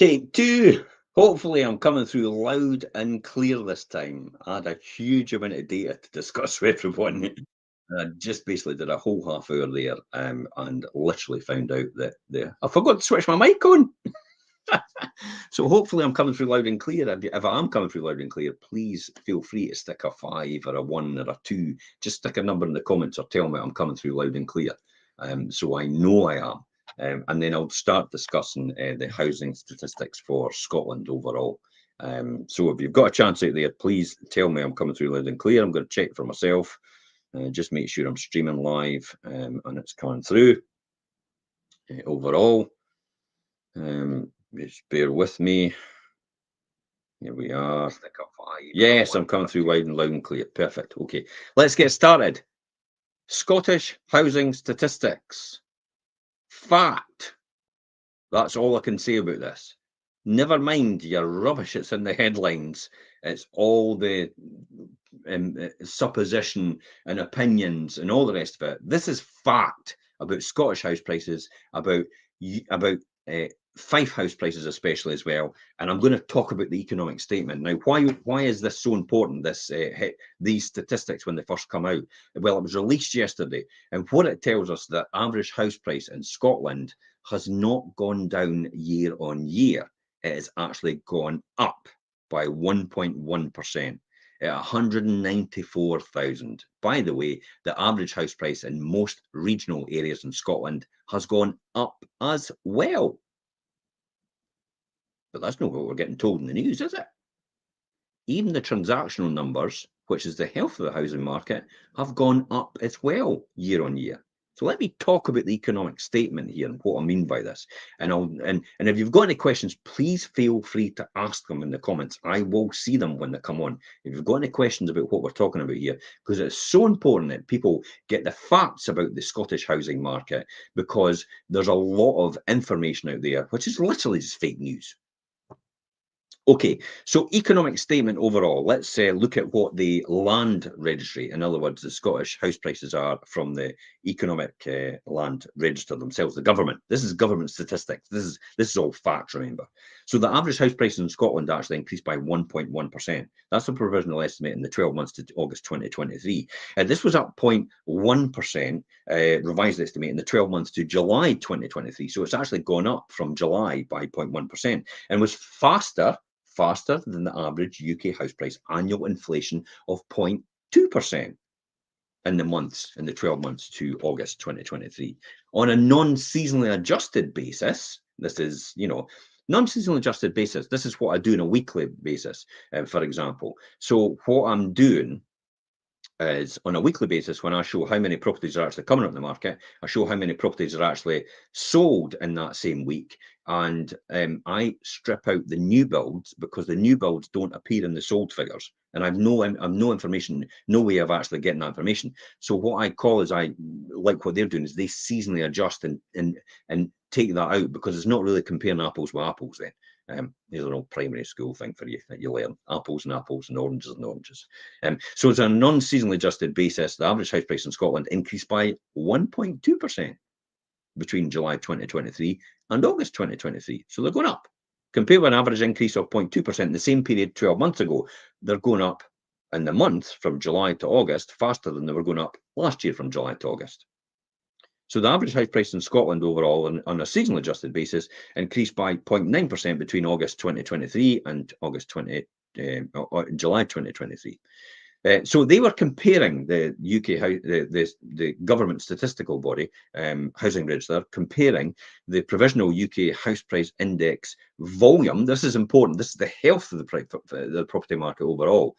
Take two. Hopefully, I'm coming through loud and clear this time. I had a huge amount of data to discuss with everyone. And I just basically did a whole half hour there, and literally found out that I forgot to switch my mic on. So hopefully I'm coming through loud and clear. If I am coming through loud and clear, please feel free to stick a 5 or a 1 or a 2. Just stick a number in the comments or tell me I'm coming through loud and clear, so I know I am. And then I'll start discussing the housing statistics for Scotland overall. So if you've got a chance out there, please tell me I'm coming through loud and clear. I'm going to check for myself. Just make sure I'm streaming live, and it's coming through overall. Just bear with me. Here we are. Yes, I'm coming through loud and clear. Perfect. Okay, let's get started. Scottish housing statistics. Fact. That's all I can say about this. Never mind your rubbish that's in the headlines. It's all the supposition and opinions and all the rest of it. This is fact about Scottish house prices, about Fife house prices especially as well. And I'm going to talk about the economic statement. Now, why is this so important, these statistics when they first come out? Well, it was released yesterday, and what it tells us that average house price in Scotland has not gone down year on year. It has actually gone up by 1.1%. At 194,000. By the way, the average house price in most regional areas in Scotland has gone up as well. But that's not what we're getting told in the news, is it? Even the transactional numbers, which is the health of the housing market, have gone up as well year on year. So let me talk about the economic statement here and what I mean by this. And if you've got any questions, please feel free to ask them in the comments. I will see them when they come on. If you've got any questions about what we're talking about here, because it's so important that people get the facts about the Scottish housing market, because there's a lot of information out there, which is literally just fake news. Okay, so economic statement overall. Let's look at what the land registry, in other words, the Scottish house prices are from the economic land register themselves, the government. This is government statistics. This is all facts, remember. So the average house price in Scotland actually increased by 1.1%. That's a provisional estimate in the 12 months to August 2023. This was up 0.1%, revised estimate in the 12 months to July 2023. So it's actually gone up from July by 0.1% and was faster than the average UK house price annual inflation of 0.2% in the 12 months to August 2023. On a non-seasonally adjusted basis, this is, non-seasonally adjusted basis, this is what I do on a weekly basis, for example. So what I'm doing is on a weekly basis, when I show how many properties are actually coming up the market, I show how many properties are actually sold in that same week. And I strip out the new builds because the new builds don't appear in the sold figures. And I've no information, no way of actually getting that information. So what I call is like what they're doing is they seasonally adjust and take that out, because it's not really comparing apples with apples then. Here's an old primary school thing for you that you learn: apples and apples and oranges and oranges. So it's on a non-seasonally adjusted basis, the average house price in Scotland increased by 1.2% between July 2023 and August 2023. So they're going up. Compared with an average increase of 0.2% in the same period 12 months ago, they're going up in the month from July to August faster than they were going up last year from July to August. So the average house price in Scotland overall on a seasonal adjusted basis increased by 0.9% between August 2023 and July 2023. So they were comparing the UK the government statistical body, Housing Register, comparing the provisional UK house price index volume. This is important. This is the health of the property market overall.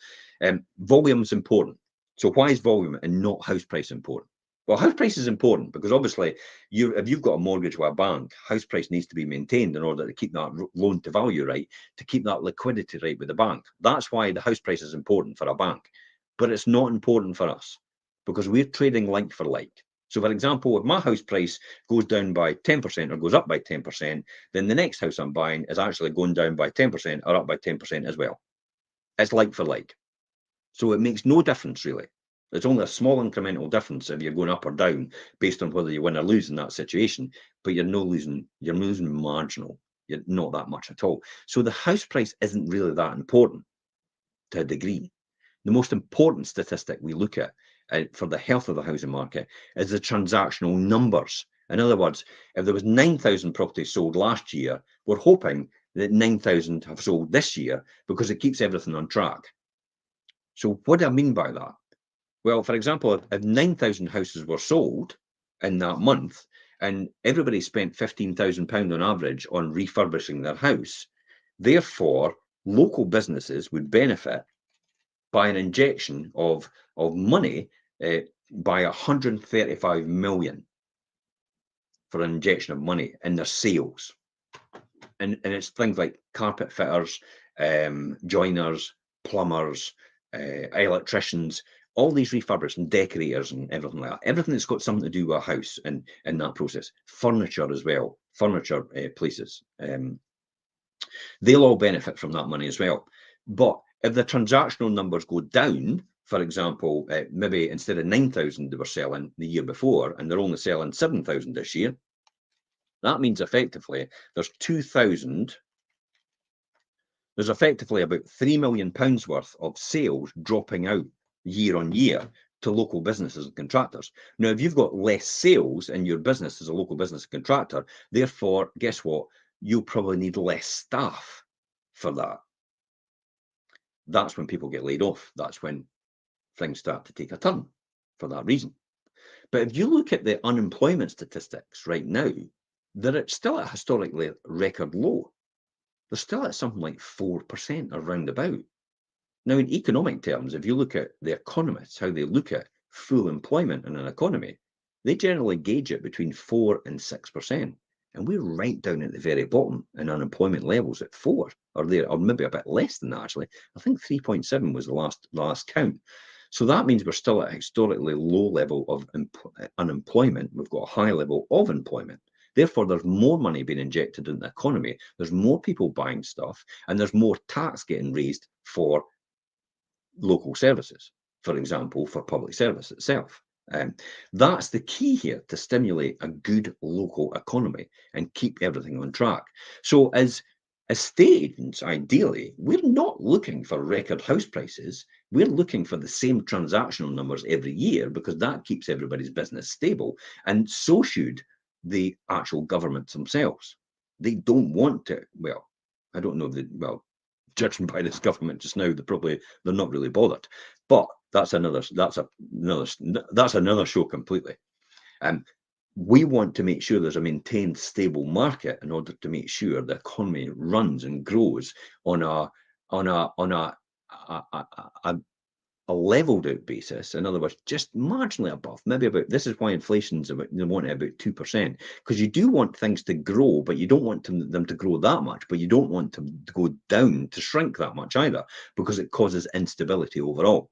Volume is important. So why is volume and not house price important? Well, house price is important because obviously, if you've got a mortgage with a bank, house price needs to be maintained in order to keep that loan to value right, to keep that liquidity right with the bank. That's why the house price is important for a bank. But it's not important for us because we're trading like for like. So, for example, if my house price goes down by 10% or goes up by 10%, then the next house I'm buying is actually going down by 10% or up by 10% as well. It's like for like. So it makes no difference, really. It's only a small incremental difference if you're going up or down based on whether you win or lose in that situation, but you're losing marginal. not that much at all. So the house price isn't really that important to a degree. The most important statistic we look at for the health of the housing market is the transactional numbers. In other words, if there was 9,000 properties sold last year, we're hoping that 9,000 have sold this year because it keeps everything on track. So what do I mean by that? Well, for example, if 9,000 houses were sold in that month and everybody spent £15,000 on average on refurbishing their house, therefore, local businesses would benefit by an injection of money by 135 million for an injection of money in their sales. And it's things like carpet fitters, joiners, plumbers, electricians, all these refurbishers and decorators and everything like that. Everything that's got something to do with a house in that process. Furniture as well, furniture places. They'll all benefit from that money as well. But if the transactional numbers go down, for example, maybe instead of 9,000 they were selling the year before, and they're only selling 7,000 this year, that means effectively there's effectively about £3 million worth of sales dropping out year on year to local businesses and contractors. Now, if you've got less sales in your business as a local business contractor, therefore, guess what? You'll probably need less staff for that. That's when people get laid off. That's when things start to take a turn for that reason. But if you look at the unemployment statistics right now, they're still at historically record low. They're still at something like 4% or roundabout. Now, in economic terms, if you look at the economists, how they look at full employment in an economy, they generally gauge it between 4 and 6%. And we're right down at the very bottom in unemployment levels at 4, or maybe a bit less than that, actually. I think 3.7 was the last count. So that means we're still at a historically low level of unemployment. We've got a high level of employment. Therefore, there's more money being injected in the economy. There's more people buying stuff, and there's more tax getting raised for local services, for example, for public service itself. That's the key here, to stimulate a good local economy and keep everything on track. So as estate agents, ideally, we're not looking for record house prices. We're looking for the same transactional numbers every year, because that keeps everybody's business stable. And so should the actual governments themselves. They don't want to, well, I don't know, judging by this government just now, they're not really bothered. But that's another show completely. We want to make sure there's a maintained stable market in order to make sure the economy runs and grows on a leveled out basis. In other words, just marginally above, maybe about, this is why inflation's about, they want it about 2%, because you do want things to grow, but you don't want them to grow that much, but you don't want them to go down, to shrink that much either, because it causes instability overall.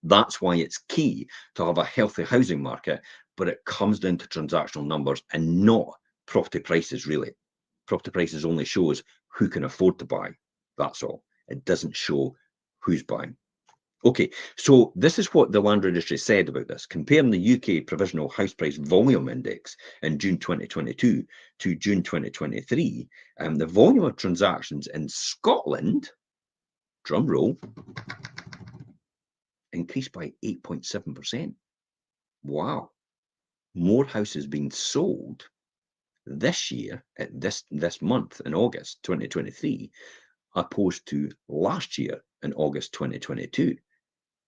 That's why it's key to have a healthy housing market, but it comes down to transactional numbers and not property prices, really. Property prices only shows who can afford to buy. That's all. It doesn't show who's buying. Okay, so this is what the Land Registry said about this. Comparing the UK Provisional House Price Volume Index in June 2022 to June 2023, the volume of transactions in Scotland, drum roll, increased by 8.7%. Wow. More houses being sold this year, at this month in August 2023, opposed to last year in August 2022.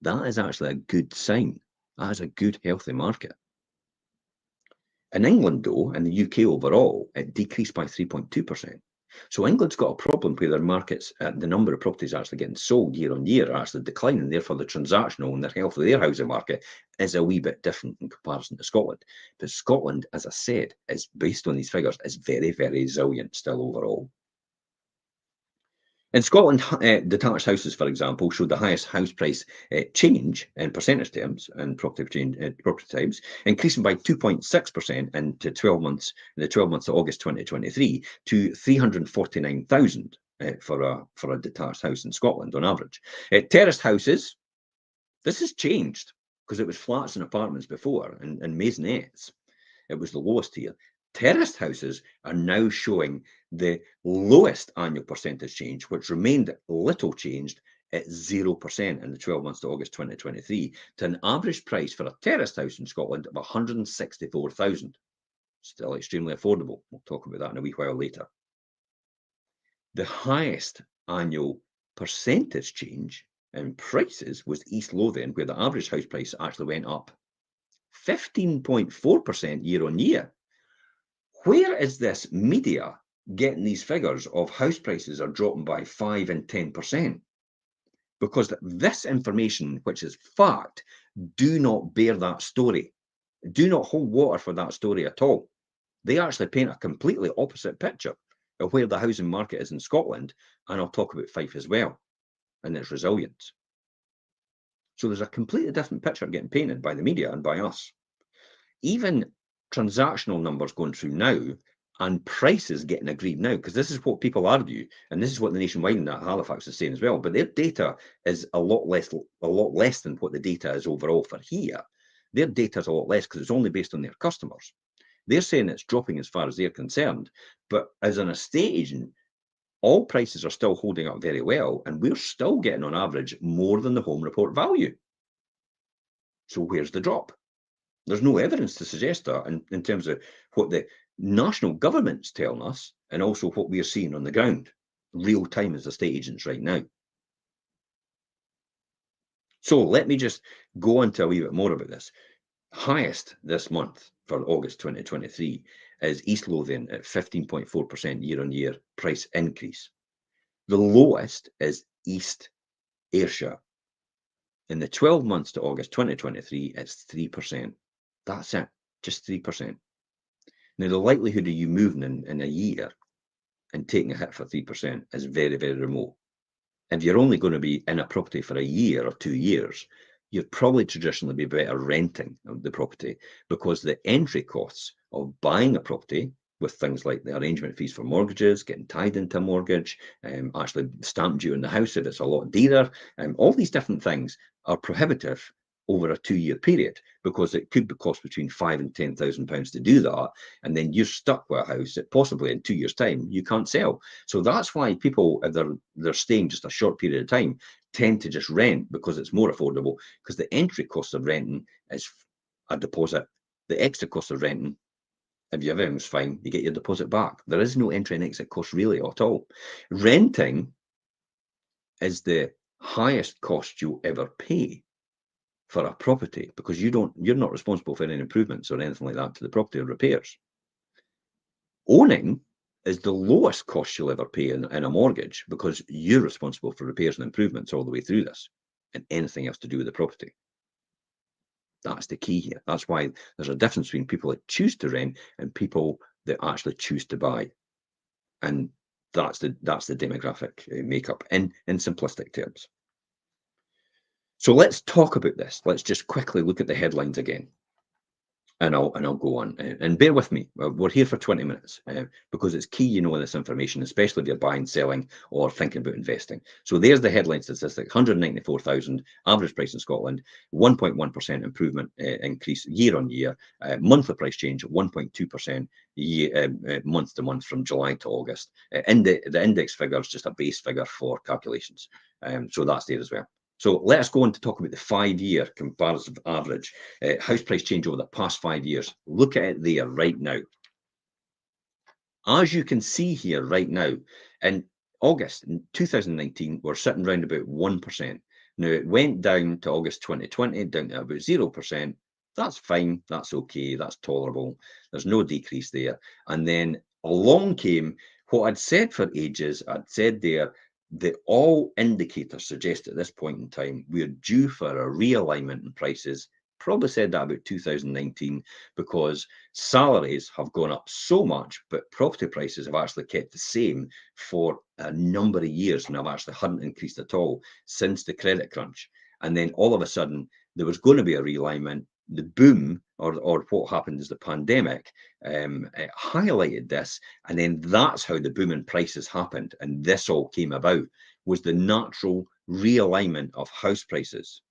That is actually a good sign. That is a good, healthy market. In England, though, and the UK overall, it decreased by 3.2%. So England's got a problem where their markets, the number of properties actually getting sold year on year are actually declining. Therefore, the transactional and the health of their housing market is a wee bit different in comparison to Scotland. But Scotland, as I said, is based on these figures, is very, very resilient still overall. In Scotland, detached houses, for example, showed the highest house price change in percentage terms and property types, increasing by 2.6% in the 12 months of August 2023 to 349,000 for a detached house in Scotland on average. Terraced houses, this has changed because it was flats and apartments before, and maisonettes. It was the lowest tier. Terraced houses are now showing the lowest annual percentage change, which remained little changed at 0% in the 12 months to August 2023, to an average price for a terraced house in Scotland of 164,000. Still extremely affordable. We'll talk about that in a wee while later. The highest annual percentage change in prices was East Lothian, where the average house price actually went up 15.4% year on year. Where is this media getting these figures of house prices are dropping by 5 and 10%? Because this information, which is fact, do not bear that story. Do not hold water for that story at all. They actually paint a completely opposite picture of where the housing market is in Scotland, and I'll talk about Fife as well, and its resilience. So there's a completely different picture getting painted by the media and by us. Even transactional numbers going through now and prices getting agreed now, because this is what people argue, and this is what the Nationwide and that Halifax is saying as well, but their data is a lot less than what the data is overall for here. Their data is a lot less because it's only based on their customers. They're saying it's dropping as far as they're concerned, but as an estate agent, all prices are still holding up very well, and we're still getting on average more than the home report value. So where's the drop? There's no evidence to suggest that in terms of what the national government's telling us and also what we're seeing on the ground, real time as estate agents right now. So let me just go into a wee bit more about this. Highest this month for August 2023 is East Lothian at 15.4% year-on-year price increase. The lowest is East Ayrshire. In the 12 months to August 2023, it's 3%. That's it, just 3%. Now, the likelihood of you moving in a year and taking a hit for 3% is very, very remote. If you're only going to be in a property for a year or 2 years, you'd probably traditionally be better renting the property, because the entry costs of buying a property with things like the arrangement fees for mortgages, getting tied into a mortgage, actually stamp duty in the house if it's a lot dearer, all these different things are prohibitive over a 2-year period, because it could cost between £5,000 and £10,000 to do that, and then you're stuck with a house that possibly in 2 years' time you can't sell. So that's why people, if they're staying just a short period of time, tend to just rent, because it's more affordable, because the entry cost of renting is a deposit. The extra cost of renting, if everything's fine, you get your deposit back. There is no entry and exit cost really at all. Renting is the highest cost you'll ever pay for a property, because you're not responsible for any improvements or anything like that to the property or repairs. Owning is the lowest cost you'll ever pay in a mortgage, because you're responsible for repairs and improvements all the way through this, and anything else to do with the property. That's the key here. That's why there's a difference between people that choose to rent and people that actually choose to buy. And that's the demographic makeup in simplistic terms. So let's talk about this. Let's just quickly look at the headlines again, and I'll go on. And bear with me. We're here for 20 minutes because it's key you know this information, especially if you're buying, selling, or thinking about investing. So there's the headline statistic: 194,000 average price in Scotland, 1.1% improvement increase year on year, monthly price change 1.2% month to month from July to August. The index figure is just a base figure for calculations, so that's there as well. So let's go on to talk about the 5-year comparative average house price change over the past 5 years. Look at it there right now. As you can see here right now, in August in 2019, we're sitting around about 1%. Now, it went down to August 2020, down to about 0%. That's fine. That's okay. That's tolerable. There's no decrease there. And then along came what I'd said for ages. I'd said there that all indicators suggest at this point in time we're due for a realignment in prices. Probably said that about 2019, because salaries have gone up so much, but property prices have actually kept the same for a number of years, and have actually hadn't increased at all since the credit crunch. And then all of a sudden there was going to be a realignment. The boom, or what happened is the pandemic highlighted this, and then that's how the boom in prices happened, and this all came about, was the natural realignment of house prices.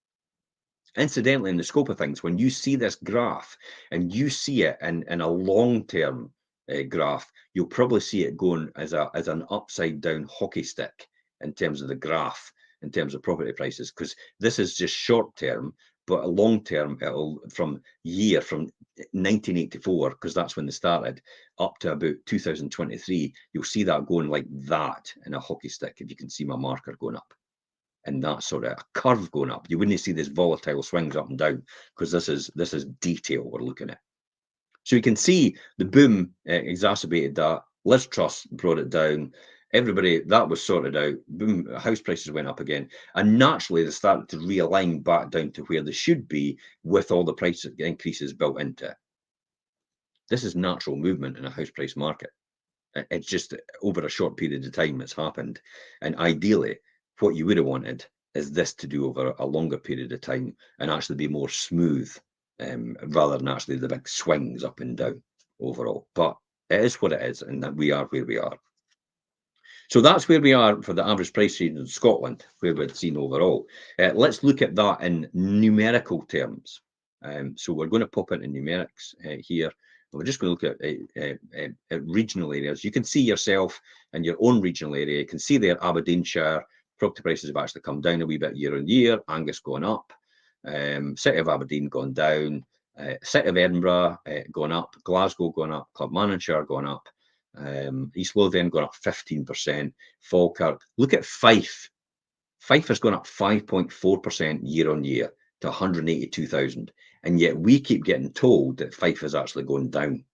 Incidentally, in the scope of things, when you see this graph and you see it in a long-term graph, you'll probably see it going as an upside down hockey stick in terms of the graph, in terms of property prices, because this is just short term, but long term, it'll from 1984, because that's when they started, up to about 2023, you'll see that going like that in a hockey stick, if you can see my marker going up. And that sort of a curve going up. You wouldn't see this volatile swings up and down, because this is detail we're looking at. So you can see the boom exacerbated that. Liz Truss brought it down. Everybody, that was sorted out. Boom, house prices went up again. And naturally, they started to realign back down to where they should be with all the price increases built into it. This is natural movement in a house price market. It's just over a short period of time it's happened. And ideally, what you would have wanted is this to do over a longer period of time and actually be more smooth, rather than actually the big swings up and down overall. But it is what it is, and that we are where we are. So that's where we are for the average price change in Scotland, where we've seen overall. Let's look at that in numerical terms. So we're going to pop into numerics here. We're just going to look at regional areas. You can see yourself in your own regional area. You can see there Aberdeenshire, property prices have actually come down a wee bit year on year. Angus going up. City of Aberdeen gone down. City of Edinburgh going up. Glasgow going up. Clubmannonshire going up. East Lothian going up 15%. Falkirk. Look at Fife. Fife has gone up 5.4% year on year to 182,000. And yet we keep getting told that Fife is actually going down.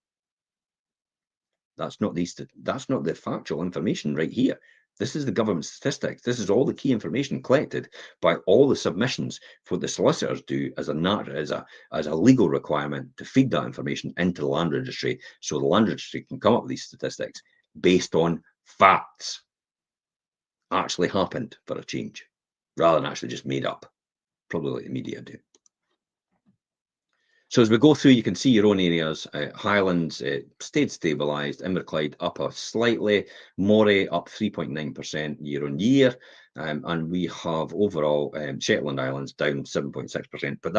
That's not the factual information right here. This is the government statistics. This is all the key information collected by all the submissions for the solicitors do as a legal requirement to feed that information into the land registry, so the land registry can come up with these statistics based on facts actually happened for a change, rather than actually just made up, probably like the media do. So as we go through, you can see your own areas. Highlands stayed stabilised. Inverclyde up slightly. Moray up 3.9% year on year. And we have overall Shetland Islands down 7.6%. But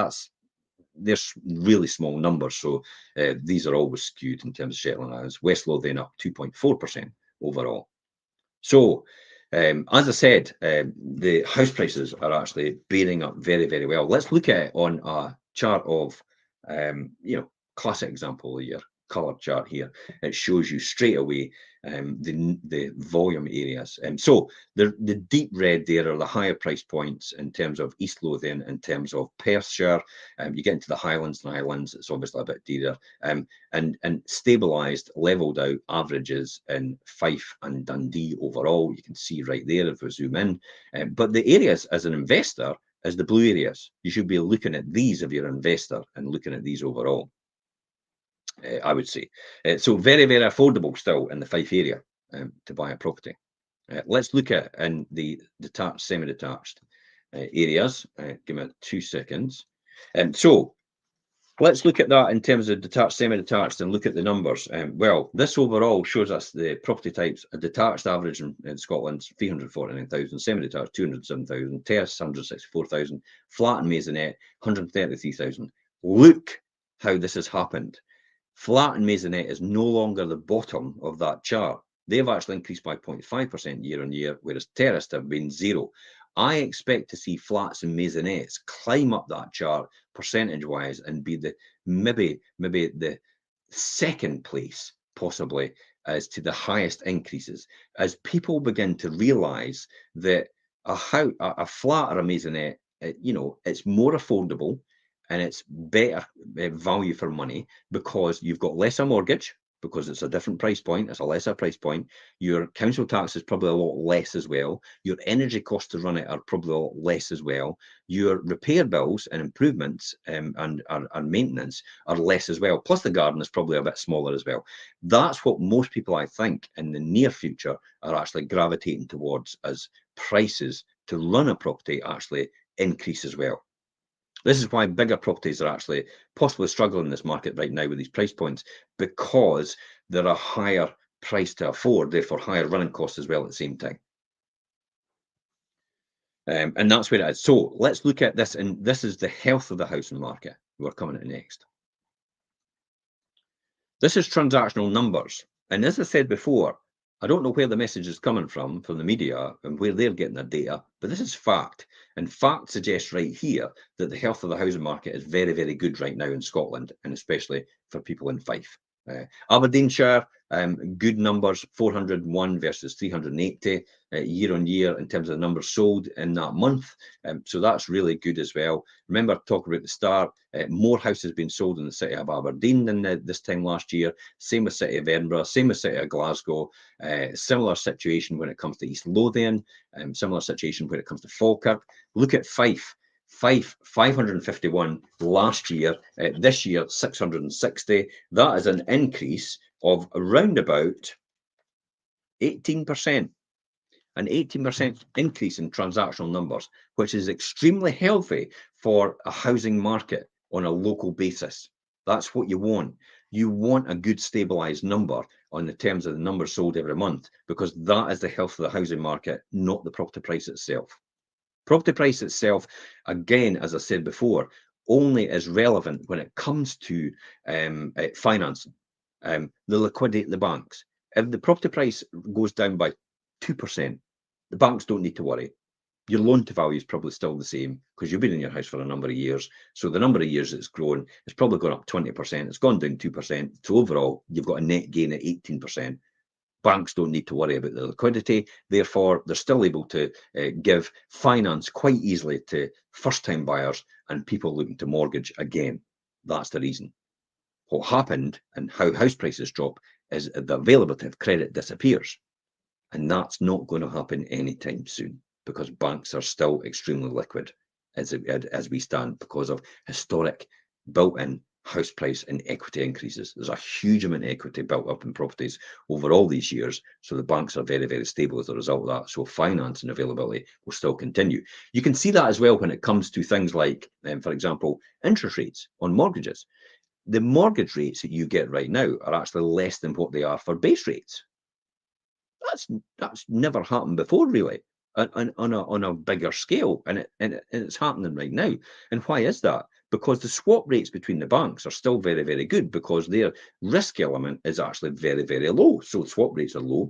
there's really small numbers. So these are always skewed in terms of Shetland Islands. West Lothian up 2.4% overall. So as I said, the house prices are actually bearing up very, very well. Let's look at it on a chart of classic example of your color chart here. It shows you straight away the volume areas. So the deep red there are the higher price points in terms of East Lothian, in terms of Perthshire. You get into the Highlands and Islands, it's obviously a bit dearer. And stabilised, levelled out averages in Fife and Dundee overall. You can see right there if we zoom in. But the areas as an investor, as the blue areas, you should be looking at these if you're an investor and looking at these overall, I would say. So very, very affordable still in the Fife area to buy a property. Let's look at in the detached, semi-detached areas. Give me 2 seconds. So let's look at that in terms of detached, semi-detached, and look at the numbers. Well, this overall shows us the property types. A detached average in Scotland, 349,000, semi-detached, 207,000, terrace, 164,000, flat and maisonette, 133,000. Look how this has happened. Flat and maisonette is no longer the bottom of that chart. They've actually increased by 0.5% year on year, whereas terraced have been 0. I expect to see flats and maisonettes climb up that chart percentage-wise and be maybe the second place, possibly, as to the highest increases, as people begin to realise that a flat or a maisonette, it's more affordable and it's better value for money because you've got less a mortgage, because it's a different price point, it's a lesser price point. Your council tax is probably a lot less as well. Your energy costs to run it are probably a lot less as well. Your repair bills and improvements and maintenance are less as well. Plus the garden is probably a bit smaller as well. That's what most people, I think, in the near future are actually gravitating towards, as prices to run a property actually increase as well. This is why bigger properties are actually possibly struggling in this market right now with these price points, because they're a higher price to afford, therefore higher running costs as well at the same time. And that's where it is. So let's look at this, and this is the health of the housing market. We're coming to next. This is transactional numbers. And as I said before, I don't know where the message is coming from the media and where they're getting their data, but this is fact. And fact suggests right here that the health of the housing market is very, very good right now in Scotland, and especially for people in Fife. Aberdeenshire, good numbers, 401 versus 380 year on year in terms of the numbers sold in that month. So that's really good as well. Remember, talking about the start, more houses being sold in the city of Aberdeen than this time last year. Same with City of Edinburgh, same with City of Glasgow. Similar situation when it comes to East Lothian, similar situation when it comes to Falkirk. Look at Fife. Fife, 551 last year, this year 660. That is an increase of around about 18%. An 18% increase in transactional numbers, which is extremely healthy for a housing market on a local basis. That's what you want. You want a good stabilized number on the terms of the numbers sold every month, because that is the health of the housing market, not the property price itself. Property price itself, again, as I said before, only is relevant when it comes to financing, the liquidity at the banks. If the property price goes down by 2%, the banks don't need to worry. Your loan to value is probably still the same because you've been in your house for a number of years. So the number of years it's grown, it's probably gone up 20%. It's gone down 2%. So overall, you've got a net gain at 18%. Banks don't need to worry about the liquidity. Therefore, they're still able to give finance quite easily to first-time buyers and people looking to mortgage again. That's the reason. What happened and how house prices drop is the availability of credit disappears. And that's not going to happen anytime soon because banks are still extremely liquid as we stand because of historic built-in house price and equity increases. There's a huge amount of equity built up in properties over all these years. So the banks are very, very stable as a result of that. So finance and availability will still continue. You can see that as well when it comes to things like, for example, interest rates on mortgages. The mortgage rates that you get right now are actually less than what they are for base rates. That's never happened before, really, on a bigger scale, and it's happening right now. And why is that? Because the swap rates between the banks are still very, very good because their risk element is actually very, very low. So swap rates are low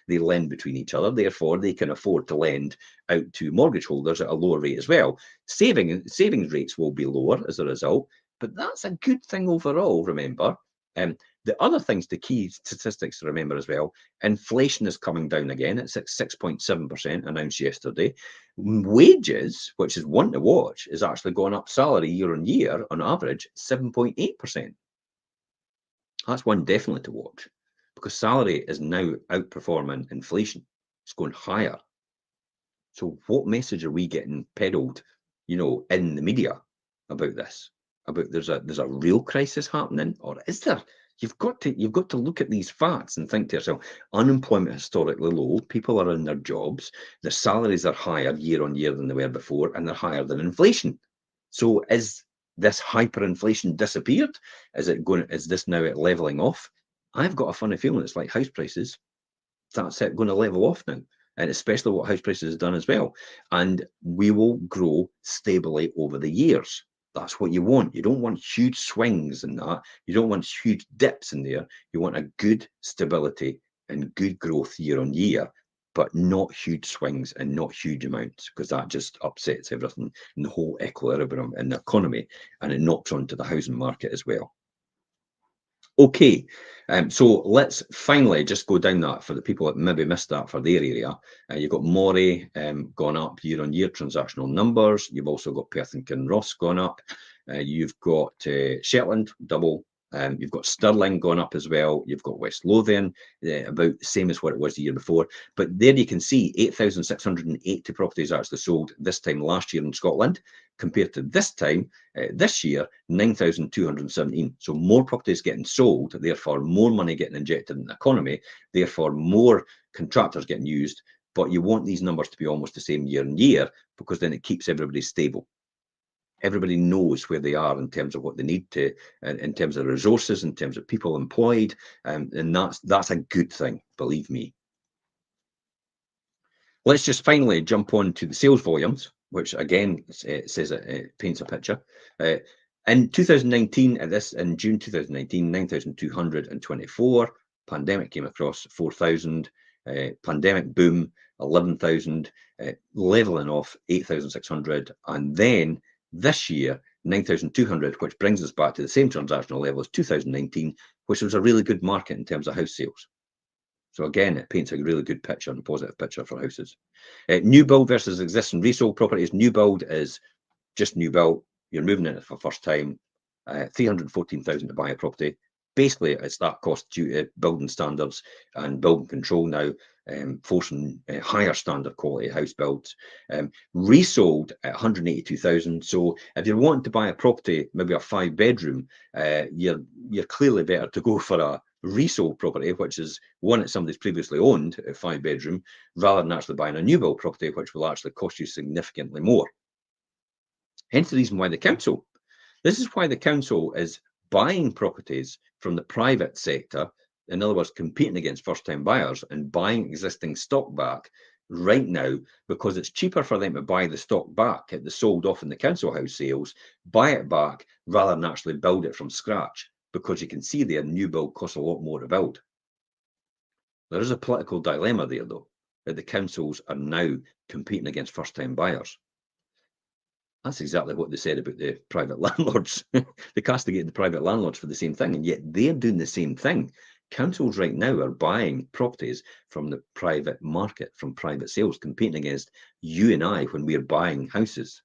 they lend between each other, therefore they can afford to lend out to mortgage holders at a lower rate as well. Savings rates will be lower as a result, but that's a good thing overall, remember. The other things, the key statistics to remember as well, inflation is coming down again. It's at 6.7% announced yesterday. Wages, which is one to watch, is actually going up salary year on year on average 7.8%. That's one definitely to watch because salary is now outperforming inflation. It's going higher. So what message are we getting peddled, in the media about this? About there's a real crisis happening, or is there? You've got to look at these facts and think to yourself, unemployment historically low, people are in their jobs, their salaries are higher year on year than they were before, and they're higher than inflation. So is this hyperinflation disappeared? Is this now at leveling off? I've got a funny feeling it's like house prices. That's it, going to level off now. And especially what house prices have done as well. And we will grow stably over the years. That's what you want. You don't want huge swings in that. You don't want huge dips in there. You want a good stability and good growth year on year, but not huge swings and not huge amounts, because that just upsets everything in the whole equilibrium in the economy, and it knocks onto the housing market as well. Okay, so let's finally just go down that for the people that maybe missed that for their area. You've got Moray gone up year on year transactional numbers. You've also got Perth and Kinross gone up. You've got Shetland double. You've got Stirling going up as well. You've got West Lothian, about the same as what it was the year before. But there you can see 8,680 properties actually sold this time last year in Scotland, compared to this time this year, 9,217. So more properties getting sold, therefore more money getting injected in the economy, therefore more contractors getting used. But you want these numbers to be almost the same year on year, because then it keeps everybody stable. Everybody knows where they are in terms of what they need to, in terms of resources, in terms of people employed, and that's a good thing, believe me. Let's just finally jump on to the sales volumes, which again says it paints a picture. In 2019, in June 2019, 9,224. Pandemic came across 4,000. Pandemic boom, 11,000. Leveling off 8,600. And then this year, 9,200, which brings us back to the same transactional level as 2019, which was a really good market in terms of house sales. So again, it paints a really good picture and positive picture for houses. New build versus existing resold properties. New build is just new build. You're moving in it for the first time. 314,000 to buy a property. Basically, it's that cost due to building standards and building control now, forcing higher standard quality house builds. Resold at 182,000. So if you're wanting to buy a property, maybe a 5-bedroom, you're clearly better to go for a resold property, which is one that somebody's previously owned, a 5-bedroom, rather than actually buying a new build property, which will actually cost you significantly more. Hence the reason why this is why the council is buying properties from the private sector, in other words, competing against first-time buyers and buying existing stock back right now, because it's cheaper for them to buy the stock back at the sold off in the council house sales, buy it back rather than actually build it from scratch, because you can see their new build costs a lot more to build. There is a political dilemma there, though, that the councils are now competing against first-time buyers. That's exactly what they said about the private landlords. They castigated the private landlords for the same thing, and yet they're doing the same thing. Councils right now are buying properties from the private market, from private sales, competing against you and I when we're buying houses.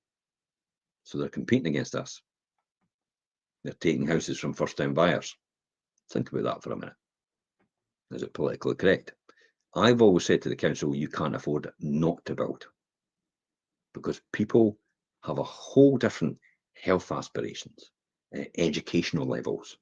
So they're competing against us. They're taking houses from first-time buyers. Think about that for a minute. Is it politically correct? I've always said to the council, you can't afford not to build, because people have a whole different health aspirations, educational levels,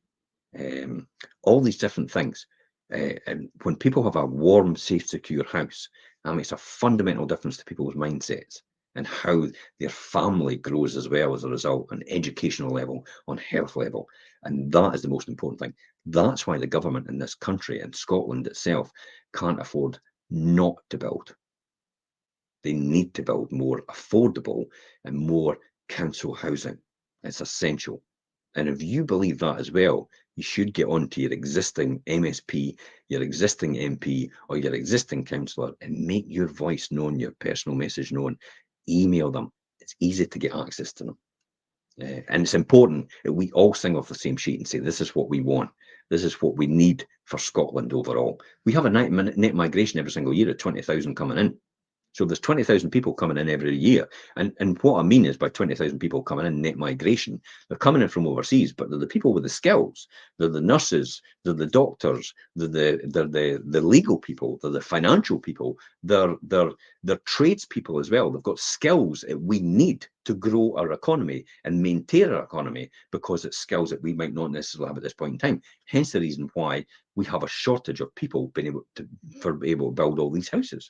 all these different things. And when people have a warm, safe, secure house, that makes a fundamental difference to people's mindsets and how their family grows as well as a result, on educational level, on health level. And that is the most important thing. That's why the government in this country and Scotland itself can't afford not to build. They need to build more affordable and more council housing. It's essential. And if you believe that as well, you should get on to your existing MSP, your existing MP, or your existing councillor and make your voice known, your personal message known. Email them. It's easy to get access to them. And it's important that we all sing off the same sheet and say, this is what we want. This is what we need for Scotland overall. We have a net migration every single year of 20,000 coming in. So there's 20,000 people coming in every year. And what I mean is, by 20,000 people coming in net migration, they're coming in from overseas, but they're the people with the skills. They're the nurses, they're the doctors, they're the legal people, they're the financial people, they're tradespeople as well. They've got skills that we need to grow our economy and maintain our economy, because it's skills that we might not necessarily have at this point in time. Hence the reason why we have a shortage of people being able to build all these houses.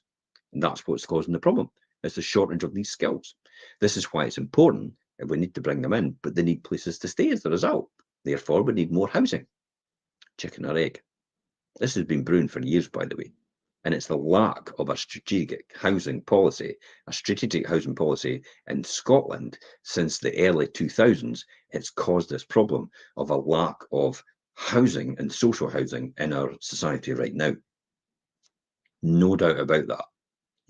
And that's what's causing the problem. It's the shortage of these skills. This is why it's important, and we need to bring them in, but they need places to stay as a result. Therefore, we need more housing. Chicken or egg. This has been brewing for years, by the way. And it's the lack of a strategic housing policy in Scotland since the early 2000s. It's caused this problem of a lack of housing and social housing in our society right now. No doubt about that.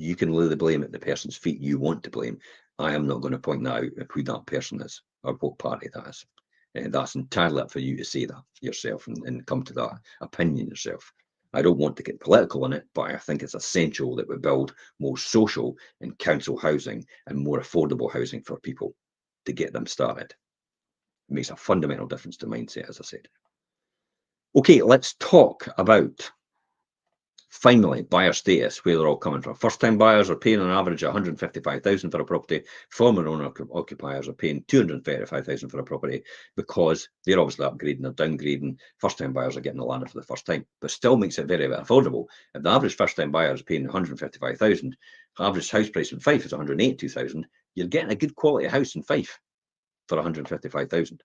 You can lay the blame at the person's feet you want to blame. I am not going to point that out, who that person is or what party that is. That's entirely up for you to say that yourself and come to that opinion yourself. I don't want to get political in it, but I think it's essential that we build more social and council housing and more affordable housing for people to get them started. It makes a fundamental difference to mindset, as I said. Okay, let's talk about, finally, buyer status, where they're all coming from. First-time buyers are paying on average 155,000 for a property. Former owner occupiers are paying 235,000 for a property, because they're obviously upgrading, they're downgrading. First-time buyers are getting the land for the first time, but still makes it very, very affordable. If the average first-time buyer is paying 155,000, average house price in Fife is 182,000. You're getting a good quality house in Fife for 155,000.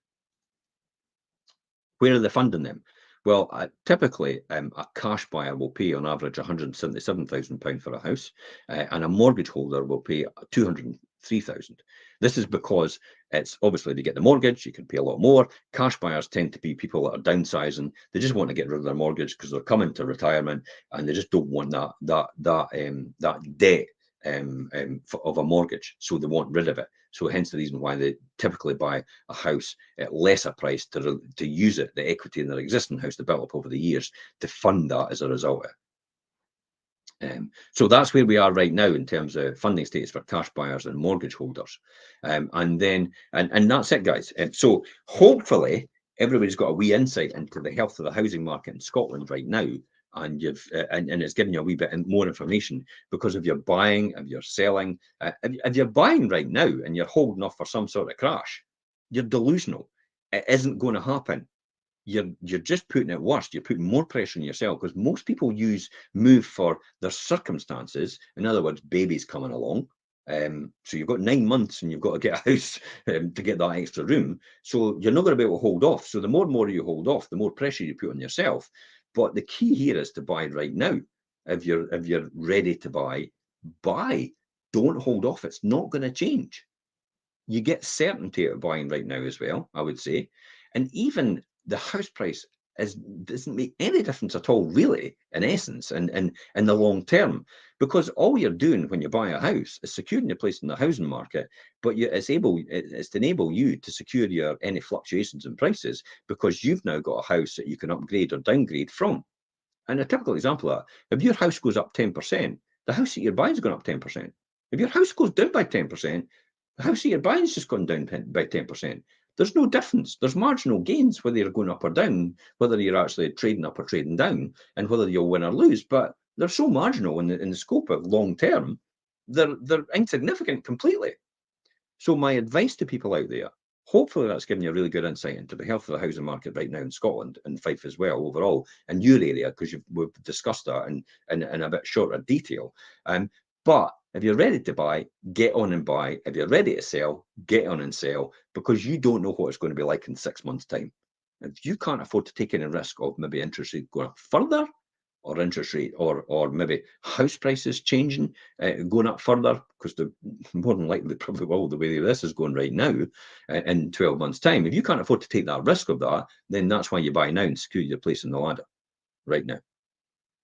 Where are they funding them? Well, typically, a cash buyer will pay on average £177,000 for a house, and a mortgage holder will pay 3,000. This is because it's obviously to get the mortgage, you can pay a lot more. Cash buyers tend to be people that are downsizing. They just want to get rid of their mortgage because they're coming to retirement and they just don't want that debt of a mortgage, so they want rid of it. So hence the reason why they typically buy a house at lesser price to use it, the equity in their existing house developed over the years, to fund that as a result of it. So that's where we are right now in terms of funding status for cash buyers and mortgage holders. And that's it, guys. So hopefully everybody's got a wee insight into the health of the housing market in Scotland right now. And and it's giving you a wee bit more information, because if you're buying, if you're selling, if you're buying right now and you're holding off for some sort of crash, you're delusional. It isn't going to happen. You're just putting it worse. You're putting more pressure on yourself, because most people move for their circumstances. In other words, babies coming along. So you've got 9 months and you've got to get a house to get that extra room. So you're not going to be able to hold off. So the more you hold off, the more pressure you put on yourself. But the key here is to buy right now. If you're ready to buy, buy. Don't hold off. It's not going to change. You get certainty of buying right now as well, I would say. And even the house price doesn't make any difference at all, really, in essence, and in the long term, because all you're doing when you buy a house is securing your place in the housing market. But it's to enable you to secure any fluctuations in prices, because you've now got a house that you can upgrade or downgrade from. And a typical example of that: if your house goes up 10%, the house that you're buying is going up 10%. If your house goes down by 10%, the house that you're buying is just gone down by 10%. There's no difference. There's marginal gains whether you're going up or down, whether you're actually trading up or trading down, and whether you'll win or lose. But they're so marginal in the scope of long term, they're insignificant completely. So my advice to people out there, hopefully that's given you a really good insight into the health of the housing market right now in Scotland and Fife as well overall, and your area, because we've discussed that in a bit shorter detail. But if you're ready to buy, get on and buy. If you're ready to sell, get on and sell, because you don't know what it's going to be like in 6 months' time. If you can't afford to take any risk of maybe interest rate going up further, or interest rate, or maybe house prices changing, going up further, because the more than likely probably will, the way this is going right now, in 12 months' time. If you can't afford to take that risk of that, then that's why you buy now and secure your place in the ladder right now.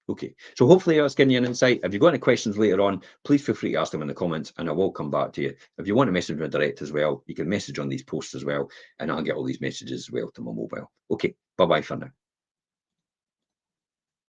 Okay, so hopefully that's giving you an insight. If you've got any questions later on, please feel free to ask them in the comments and I will come back to you. If you want to message me direct as well, you can message on these posts as well, and I'll get all these messages as well to my mobile. Okay, bye-bye for now.